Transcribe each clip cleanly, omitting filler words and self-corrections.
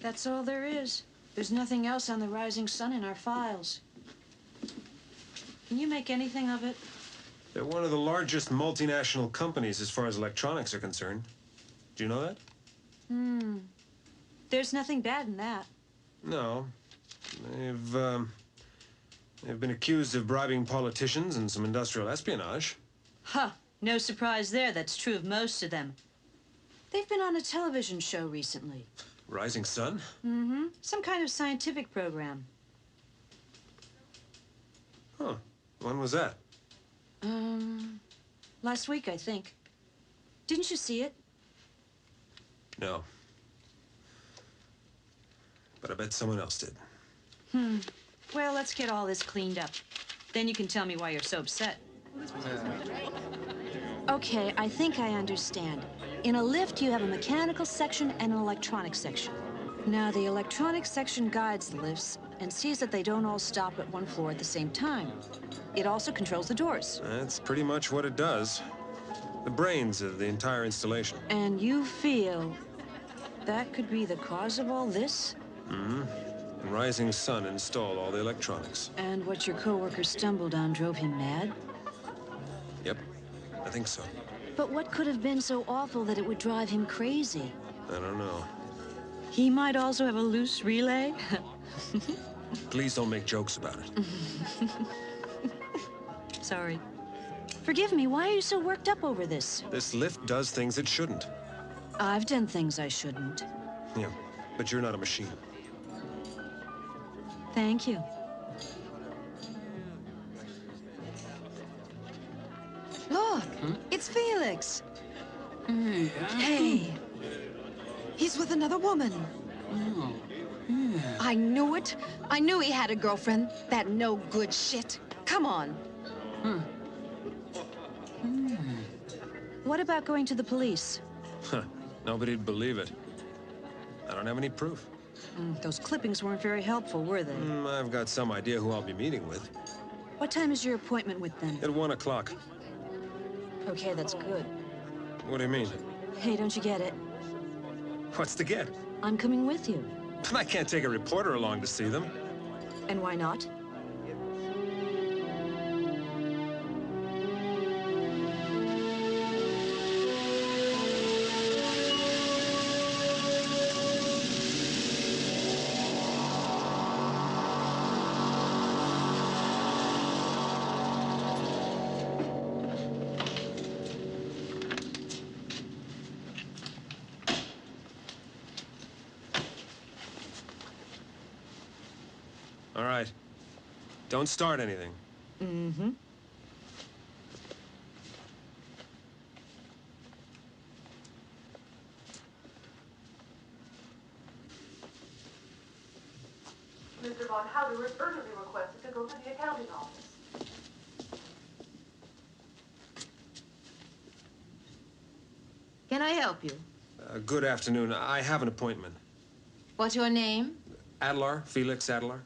That's all there is. There's nothing else on the Rising Sun in our files. Can you make anything of it? They're one of the largest multinational companies as far as electronics are concerned. Do you know that? There's nothing bad in that. No. They've been accused of bribing politicians and some industrial espionage. Huh. No surprise there. That's true of most of them. They've been on a television show recently. Rising Sun? Mm-hmm. Some kind of scientific program. Huh. When was that? Last week, I think. Didn't you see it? No. But I bet someone else did. Well, let's get all this cleaned up. Then you can tell me why you're so upset. Okay, I think I understand. In a lift, you have a mechanical section and an electronic section. Now, the electronic section guides the lifts and sees that they don't all stop at one floor at the same time. It also controls the doors. That's pretty much what it does. The brains of the entire installation. And you feel that could be the cause of all this? Mm-hmm. And Rising Sun installed all the electronics. And what your coworker stumbled on drove him mad? Yep, I think so. But what could have been so awful that it would drive him crazy? I don't know. He might also have a loose relay. Please don't make jokes about it. Sorry. Forgive me, why are you so worked up over this? This lift does things it shouldn't. I've done things I shouldn't. Yeah, but you're not a machine. Thank you. Look, it's Felix. Hey. He's with another woman. Oh. I knew it. I knew he had a girlfriend. That no good shit. Come on. What about going to the police? Huh. Nobody'd believe it. I don't have any proof. Those clippings weren't very helpful, were they? I've got some idea who I'll be meeting with. What time is your appointment with them? At 1 o'clock. Okay, that's good. What do you mean? Hey, don't you get it? What's to get? I'm coming with you. But I can't take a reporter along to see them. And why not? All right. Don't start anything. Mm-hmm. Mr. Von Howder is urgently requested to go to the accounting office. Can I help you? Good afternoon. I have an appointment. What's your name? Adler, Felix Adler.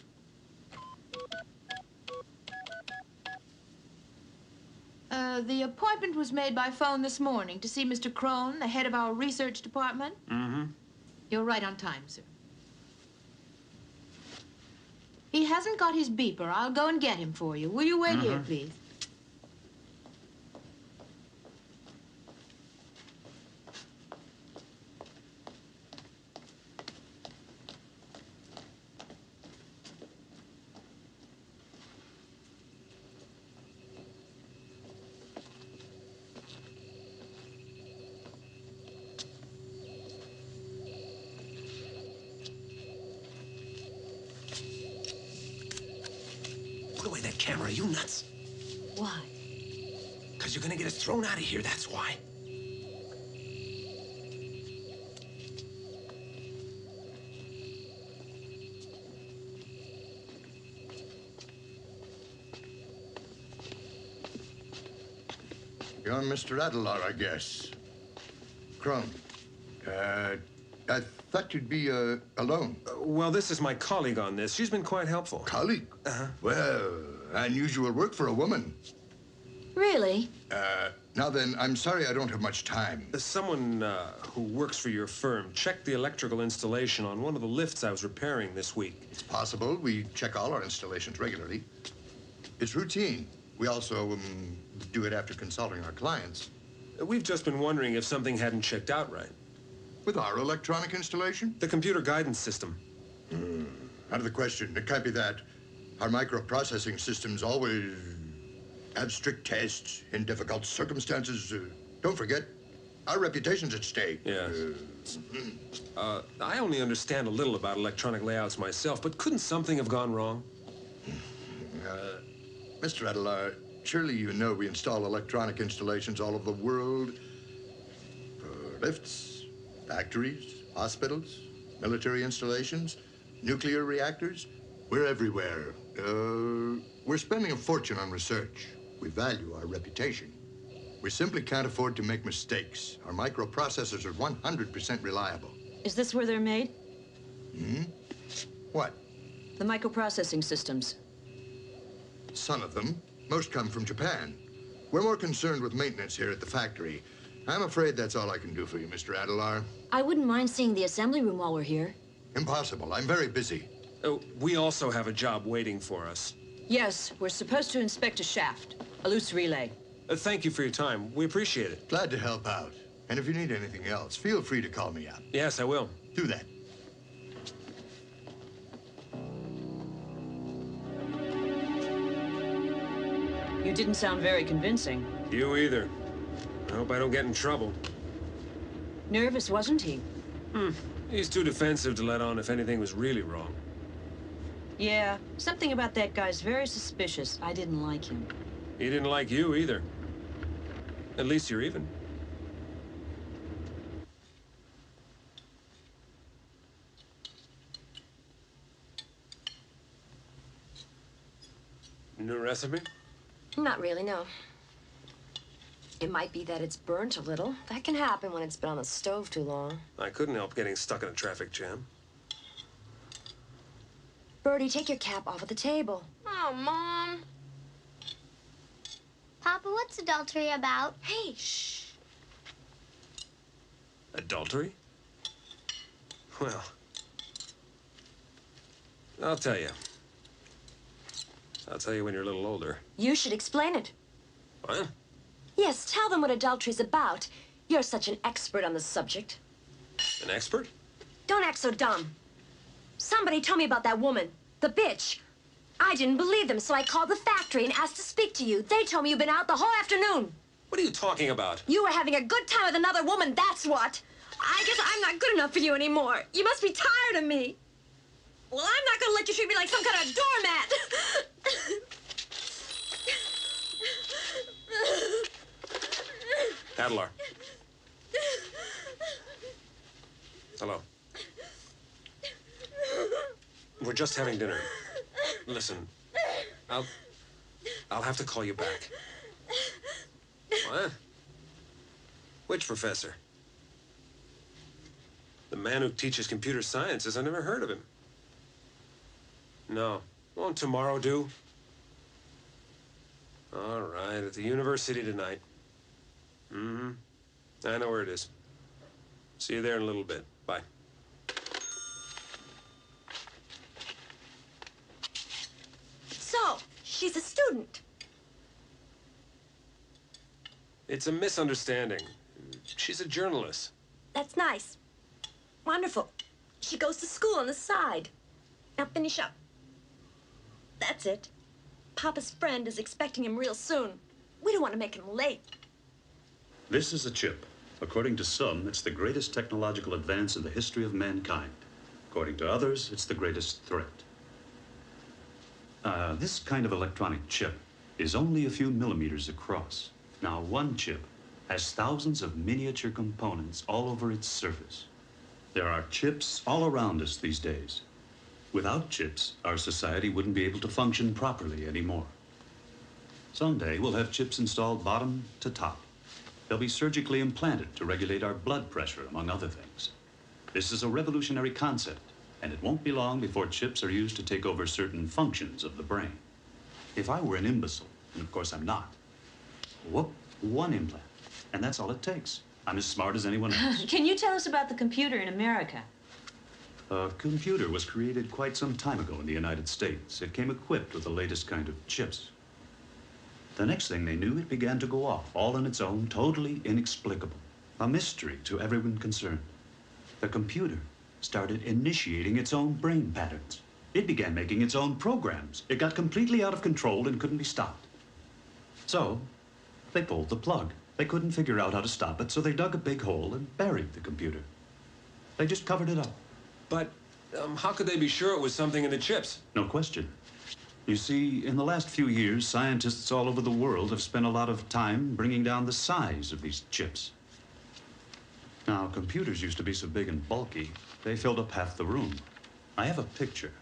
The appointment was made by phone this morning to see Mr. Crone, the head of our research department. Mm-hmm. You're right on time, sir. He hasn't got his beeper. I'll go and get him for you. Will you wait here, please? Put away that camera, you nuts. Why? Because you're gonna get us thrown out of here, that's why. You're Mr. Adler, I guess. Crone. I thought you'd be, alone. Well, this is my colleague on this. She's been quite helpful. Colleague? Well, unusual work for a woman. Really? Now then, I'm sorry I don't have much time. Someone who works for your firm checked the electrical installation on one of the lifts I was repairing this week. It's possible. We check all our installations regularly. It's routine. We also do it after consulting our clients. We've just been wondering if something hadn't checked out right. With our electronic installation? The computer guidance system. Out of the question. It can't be that. Our microprocessing systems always have strict tests in difficult circumstances. Don't forget, our reputation's at stake. Yeah. I only understand a little about electronic layouts myself, but couldn't something have gone wrong? Mr. Adelar, surely you know we install electronic installations all over the world. For lifts, factories, hospitals, military installations, nuclear reactors. We're everywhere. We're spending a fortune on research. We value our reputation. We simply can't afford to make mistakes. Our microprocessors are 100% reliable. Is this where they're made? What? The microprocessing systems. Some of them. Most come from Japan. We're more concerned with maintenance here at the factory. I'm afraid that's all I can do for you, Mr. Adelar. I wouldn't mind seeing the assembly room while we're here. Impossible. I'm very busy. We also have a job waiting for us. Yes, we're supposed to inspect a shaft, a loose relay. Thank you for your time. We appreciate it. Glad to help out. And if you need anything else, feel free to call me up. Yes, I will. Do that. You didn't sound very convincing. You either. I hope I don't get in trouble. Nervous, wasn't he? He's too defensive to let on if anything was really wrong. Yeah, something about that guy's very suspicious. I didn't like him. He didn't like you either. At least you're even. New recipe? Not really, no. It might be that it's burnt a little. That can happen when it's been on the stove too long. I couldn't help getting stuck in a traffic jam. Bertie, take your cap off of the table. Oh, Mom. Papa, what's adultery about? Hey, shh. Adultery? Well, I'll tell you. I'll tell you when you're a little older. You should explain it. What? Yes, tell them what adultery's about. You're such an expert on the subject. An expert? Don't act so dumb. Somebody told me about that woman, the bitch. I didn't believe them, so I called the factory and asked to speak to you. They told me you've been out the whole afternoon. What are you talking about? You were having a good time with another woman, that's what. I guess I'm not good enough for you anymore. You must be tired of me. Well, I'm not gonna let you treat me like some kind of doormat. Adelar. Hello. We're just having dinner. Listen, I'll have to call you back. What? Which professor? The man who teaches computer sciences. I never heard of him. No. Won't tomorrow do? All right, at the university tonight. I know where it is. See you there in a little bit. Bye. So, she's a student. It's a misunderstanding. She's a journalist. That's nice. Wonderful. She goes to school on the side. Now finish up. That's it. Papa's friend is expecting him real soon. We don't want to make him late. This is a chip. According to some, it's the greatest technological advance in the history of mankind. According to others, it's the greatest threat. This kind of electronic chip is only a few millimeters across. Now, one chip has thousands of miniature components all over its surface. There are chips all around us these days. Without chips, our society wouldn't be able to function properly anymore. Someday, we'll have chips installed bottom to top. They'll be surgically implanted to regulate our blood pressure, among other things. This is a revolutionary concept, and it won't be long before chips are used to take over certain functions of the brain. If I were an imbecile, and of course I'm not, whoop, one implant and that's all it takes. I'm as smart as anyone else. Can you tell us about the computer in America? A computer was created quite some time ago in the United States. It came equipped with the latest kind of chips. The next thing they knew, it began to go off, all on its own, totally inexplicable. A mystery to everyone concerned. The computer started initiating its own brain patterns. It began making its own programs. It got completely out of control and couldn't be stopped. So, they pulled the plug. They couldn't figure out how to stop it, so they dug a big hole and buried the computer. They just covered it up. But how could they be sure it was something in the chips? No question. You see, in the last few years, scientists all over the world have spent a lot of time bringing down the size of these chips. Now, computers used to be so big and bulky, they filled up half the room. I have a picture.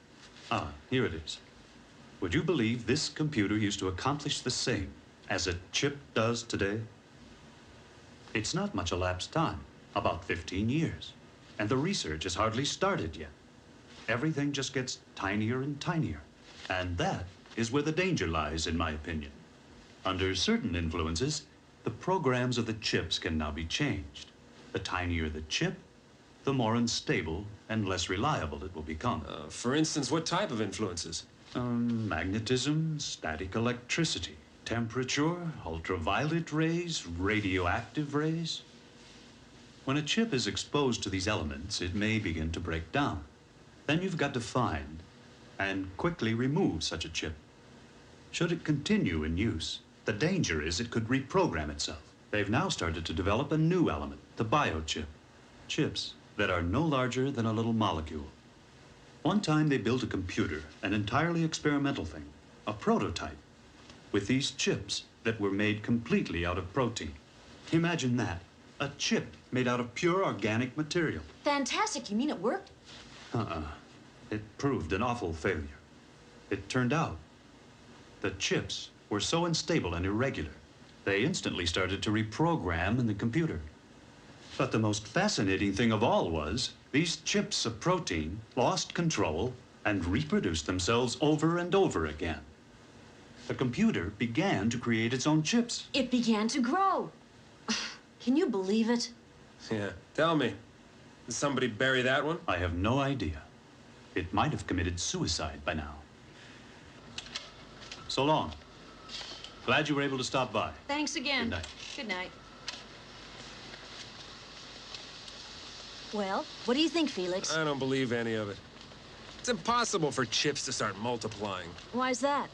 Ah, here it is. Would you believe this computer used to accomplish the same as a chip does today? It's not much elapsed time, about 15 years. And the research has hardly started yet. Everything just gets tinier and tinier. And that is where the danger lies, in my opinion. Under certain influences, the programs of the chips can now be changed. The tinier the chip, the more unstable and less reliable it will become. For instance, what type of influences? Magnetism, static electricity, temperature, ultraviolet rays, radioactive rays. When a chip is exposed to these elements, it may begin to break down. Then you've got to find and quickly remove such a chip. Should it continue in use, the danger is it could reprogram itself. They've now started to develop a new element, the biochip. Chips that are no larger than a little molecule. One time they built a computer, an entirely experimental thing, a prototype, with these chips that were made completely out of protein. Imagine that, a chip made out of pure organic material. Fantastic. You mean it worked? It proved an awful failure. It turned out the chips were so unstable and irregular, they instantly started to reprogram in the computer. But the most fascinating thing of all was these chips of protein lost control and reproduced themselves over and over again. The computer began to create its own chips. It began to grow. Can you believe it? Yeah, tell me. Did somebody bury that one? I have no idea. It might have committed suicide by now. So long. Glad you were able to stop by. Thanks again. Good night. Good night. Well, what do you think, Felix? I don't believe any of it. It's impossible for chips to start multiplying. Why's that?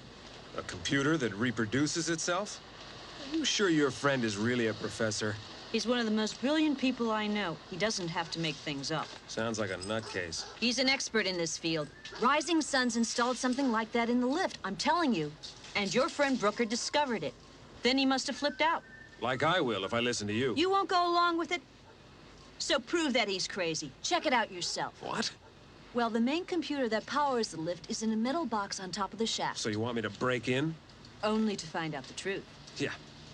A computer that reproduces itself? Are you sure your friend is really a professor? He's one of the most brilliant people I know. He doesn't have to make things up. Sounds like a nutcase. He's an expert in this field. Rising Sun's installed something like that in the lift, I'm telling you. And your friend Brooker discovered it. Then he must have flipped out. Like I will if I listen to you. You won't go along with it? So prove that he's crazy. Check it out yourself. What? Well, the main computer that powers the lift is in a metal box on top of the shaft. So you want me to break in? Only to find out the truth. Yeah,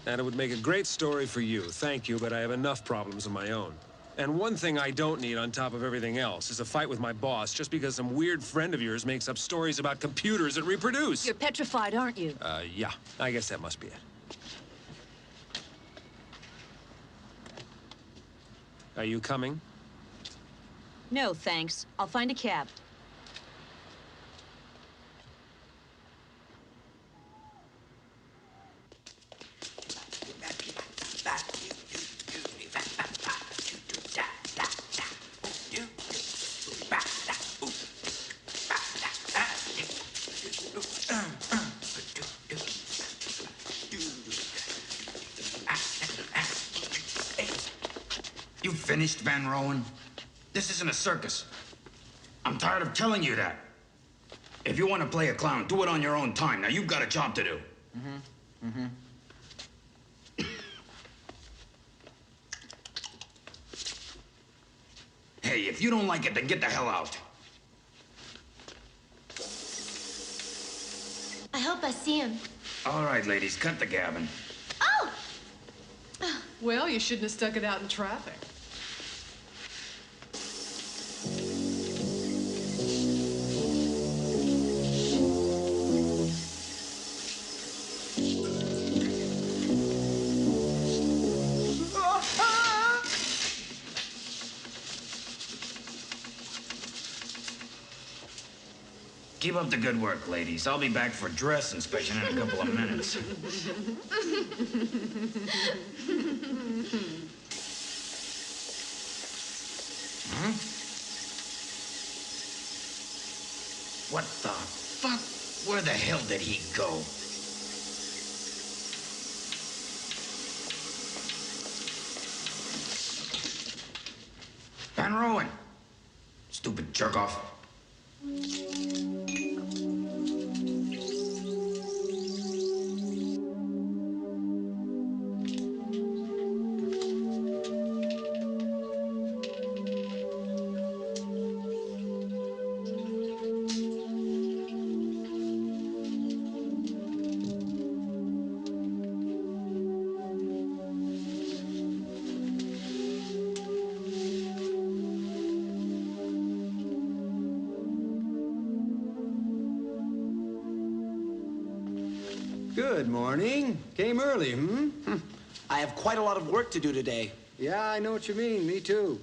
and it would make a great story for you. Thank you, but I have enough problems of my own. And one thing I don't need on top of everything else is a fight with my boss just because some weird friend of yours makes up stories about computers that reproduce. You're petrified, aren't you? Yeah, I guess that must be it. Are you coming? No, thanks. I'll find a cab. You finished, Van Rowan? This isn't a circus. I'm tired of telling you that. If you want to play a clown, do it on your own time. Now, you've got a job to do. Hey, if you don't like it, then get the hell out. I hope I see him. All right, ladies, cut the gabbing. Oh! Well, you shouldn't have stuck it out in traffic. Keep up the good work, ladies. I'll be back for dress inspection in a couple of minutes. Huh? What the fuck? Where the hell did he go? Van Rowan! Stupid jerk-off. Good morning. Came early, hmm? I have quite a lot of work to do today. Yeah, I know what you mean. Me too.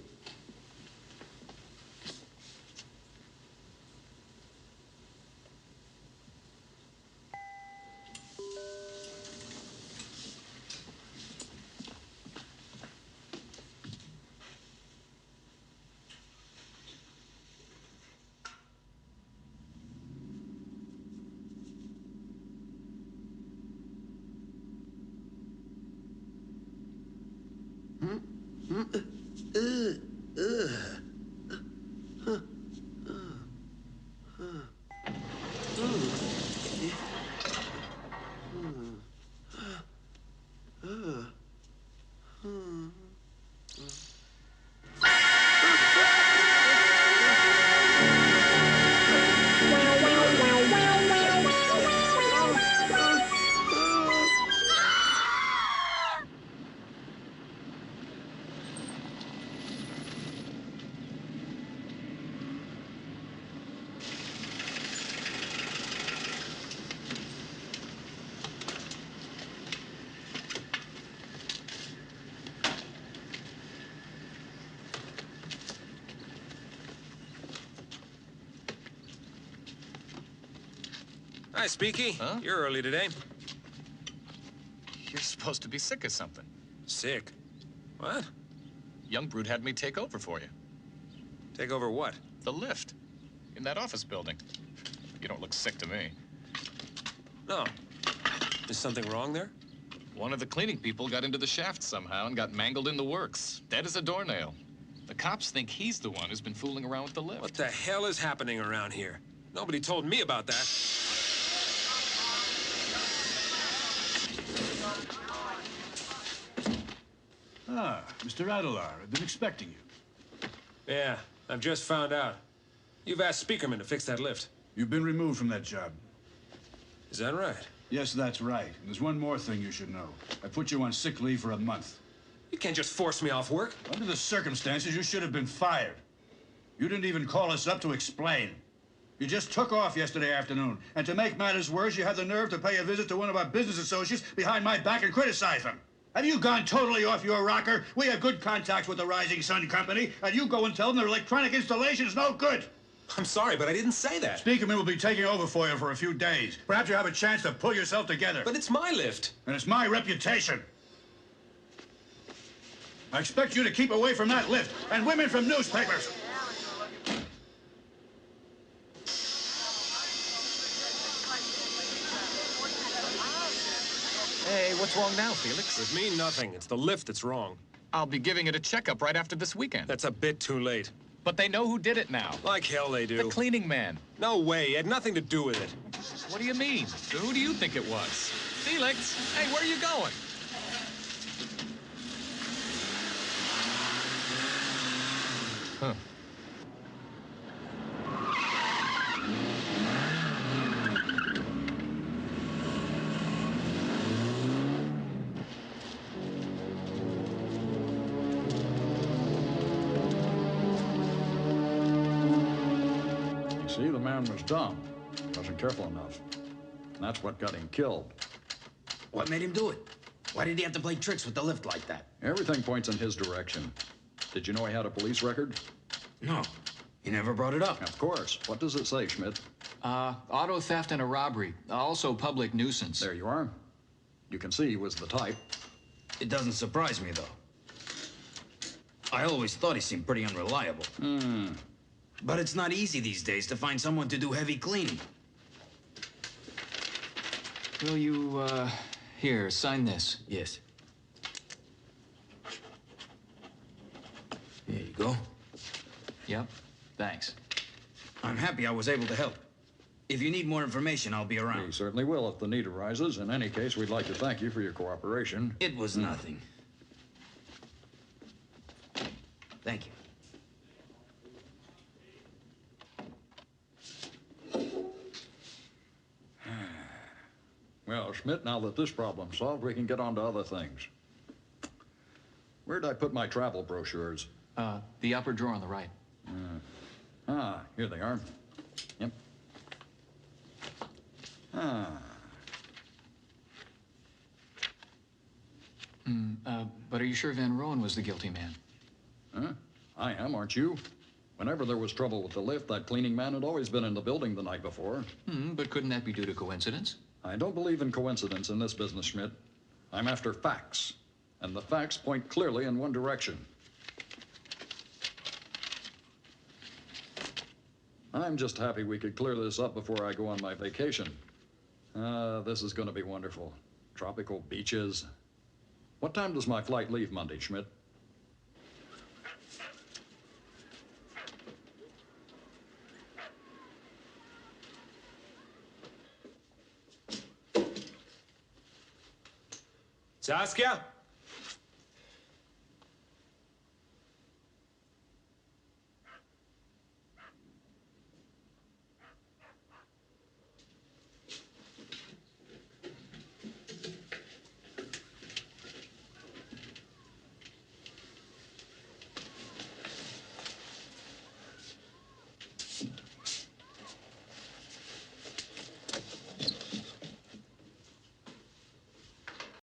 Hi, Speaky. Huh? You're early today. You're supposed to be sick or something. Sick? What? Young Brute had me take over for you. Take over what? The lift. In that office building. You don't look sick to me. No. Is something wrong there? One of the cleaning people got into the shaft somehow and got mangled in the works. Dead as a doornail. The cops think he's the one who's been fooling around with the lift. What the hell is happening around here? Nobody told me about that. Ah, Mr. Adelar, I've been expecting you. Yeah, I've just found out. You've asked Speakerman to fix that lift. You've been removed from that job. Is that right? Yes, that's right. And there's one more thing you should know. I put you on sick leave for a month. You can't just force me off work. Under the circumstances, you should have been fired. You didn't even call us up to explain. You just took off yesterday afternoon. And to make matters worse, you had the nerve to pay a visit to one of our business associates behind my back and criticize them. Have you gone totally off your rocker? We have good contacts with the Rising Sun Company, and you go and tell them their electronic installation is no good. I'm sorry, but I didn't say that. Speakerman will be taking over for you for a few days. Perhaps you have a chance to pull yourself together. But it's my lift. And it's my reputation. I expect you to keep away from that lift and women from newspapers. Hey, what's wrong now, Felix? With me, nothing. It's the lift that's wrong. I'll be giving it a checkup right after this weekend. That's a bit too late. But they know who did it now. Like hell they do. The cleaning man. No way. He had nothing to do with it. What do you mean? Who do you think it was? Felix, hey, where are you going? Huh. See, the man was dumb. Wasn't careful enough. And that's what got him killed. What made him do it? Why did he have to play tricks with the lift like that? Everything points in his direction. Did you know he had a police record? No. He never brought it up. Of course. What does it say, Schmidt? Auto theft and a robbery. Also public nuisance. There you are. You can see he was the type. It doesn't surprise me, though. I always thought he seemed pretty unreliable. But it's not easy these days to find someone to do heavy cleaning. Will you, here, sign this. Yes. Here you go. Yep, thanks. I'm happy I was able to help. If you need more information, I'll be around. We certainly will if the need arises. In any case, we'd like to thank you for your cooperation. It was nothing. Thank you. Well, Schmidt, now that this problem's solved, we can get on to other things. Where'd I put my travel brochures? The upper drawer on the right. Here they are. Yep. But are you sure Van Roen was the guilty man? I am, aren't you? Whenever there was trouble with the lift, that cleaning man had always been in the building the night before. But couldn't that be due to coincidence? I don't believe in coincidence in this business, Schmidt. I'm after facts, and the facts point clearly in one direction. I'm just happy we could clear this up before I go on my vacation. This is going to be wonderful. Tropical beaches. What time does my flight leave Monday, Schmidt? Saskia?